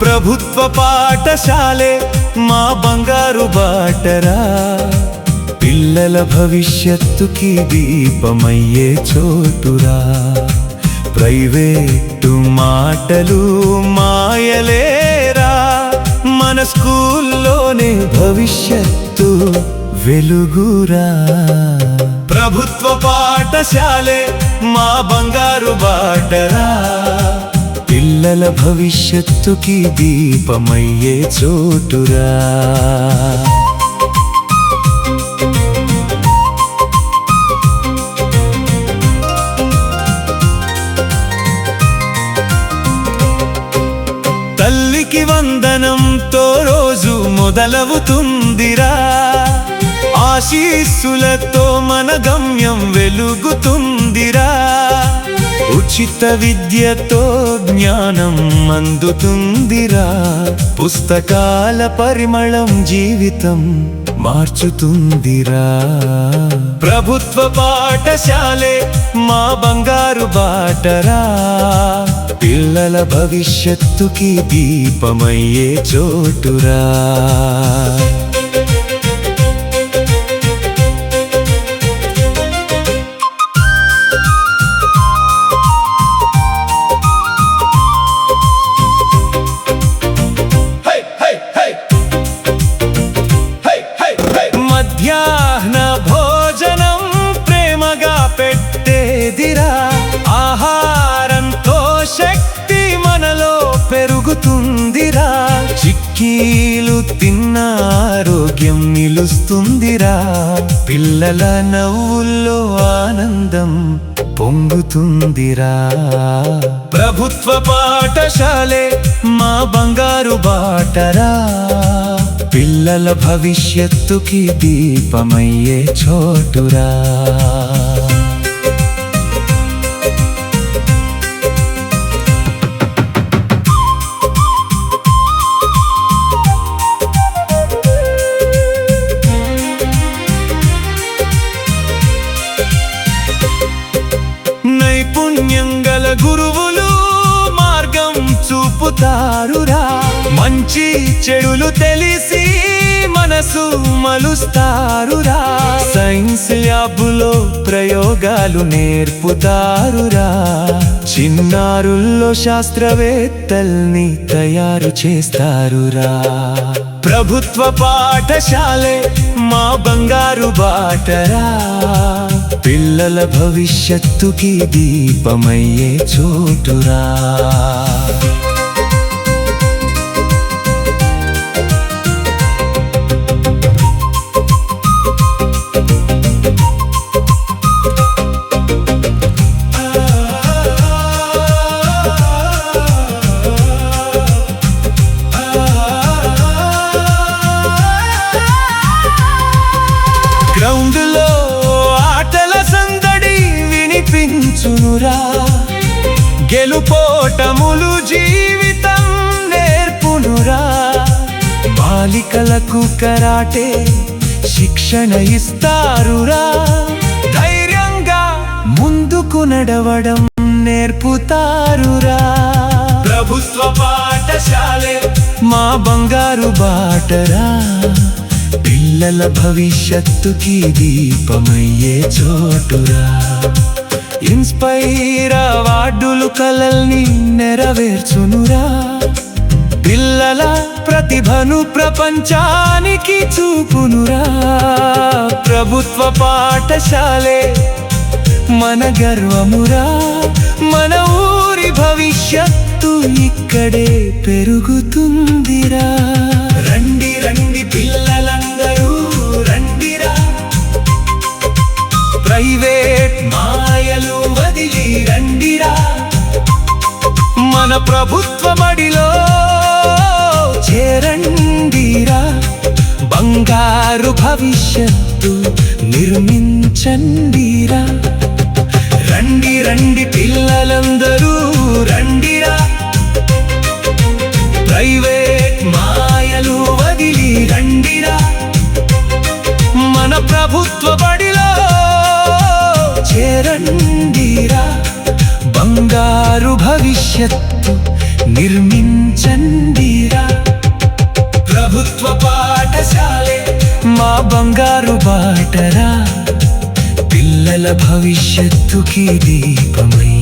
ప్రభుత్వ పాఠశాలే మా బంగారు బాటరా, పిల్లల భవిష్యత్తుకి దీపమయ్యే చోటురా. ప్రైవేటు మాటలు మాయలేరా, మన స్కూల్లోనే భవిష్యత్తు వెలుగురా. ప్రభుత్వ పాఠశాలే మా బంగారు బాటరా, పిల్లల భవిష్యత్తుకి దీపమయ్యే చోటురా. తల్లికి వందనంతో రోజు మొదలవుతుందిరా, ఆశీస్సులతో మన గమ్యం వెలుగుతుందిరా. ఉచిత విద్యతో జ్ఞానం అందుతుందిరా, పుస్తకాల పరిమళం జీవితం మార్చుతుందిరా. ప్రభుత్వ పాఠశాలే మా బంగారు బాటరా, పిల్లల భవిష్యత్తుకి దీపమయ్యే చోటురా. మధ్యాహ్న భోజనం ప్రేమగా పెట్టేదిరా, ఆహారంతో శక్తి మనలో పెరుగుతుందిరా. చిక్కీలు తిన్న ఆరోగ్యం నిలుస్తుందిరా, పిల్లల నవ్వుల్లో ఆనందం పొంగుతుందిరా. ప్రభుత్వ పాఠశాలే మా బంగారు బాటరా, పిల్లల భవిష్యత్తుకి దీపమయ్యే చోటురా. నైపుణ్యం గల గురువులు మార్గం చూపుతారురా, మంచి చెడులు తెలిసి మనసు మలుస్తారురా. సైన్స్ ల్యాబులో ప్రయోగాలు నేర్పుతారురా, చిన్నారుల్లో శాస్త్రవేత్తల్ని తయారు చేస్తారురా. ప్రభుత్వ పాఠశాలే మా బంగారు బాటరా, పిల్లల భవిష్యత్తుకి దీపమయ్యే చోటురా. గ్రౌండ్లో ఆటల సందడి వినిపించునురా, గెలుపోటములు జీవితం నేర్పునురా. బాలికలకు కరాటే శిక్షణ ఇస్తారురా, ధైర్యంగా ముందుకు నడవడం నేర్పుతారురా. ప్రభుత్వ పాఠశాలే మా బంగారు బాటరా, పిల్లల భవిష్యత్తుకి దీపమయ్యే చోటురా. ఇన్స్పైర్ అవార్డులు కలల్ని నెరవేర్చునురా, పిల్లల ప్రతిభను ప్రపంచానికి చూపునురా. ప్రభుత్వ పాఠశాలే మన గర్వమురా, మన ఊరి భవిష్యత్తు ఇక్కడే పెరుగుతుందిరా. రండి రండి పిల్లలందరూ రండిరా, ప్రైవేట్ మాయలు వదిలి రండిరా, మన ప్రభుత్వ బడిలో భవిష్యత్తు నిర్మించండిరా. రండి రండి పిల్లలందరూ రండిరా, ప్రైవేట్ మాయలు వదిలి రండిరా, మన ప్రభుత్వ బడిలో చేరండిరా. బంగారు భవిష్యత్తు నిర్మించండిరా. ప్రభుత్వ పాఠశాలే మా బంగారు బాటరా, పిల్లల భవిష్యత్తుకి దీపమై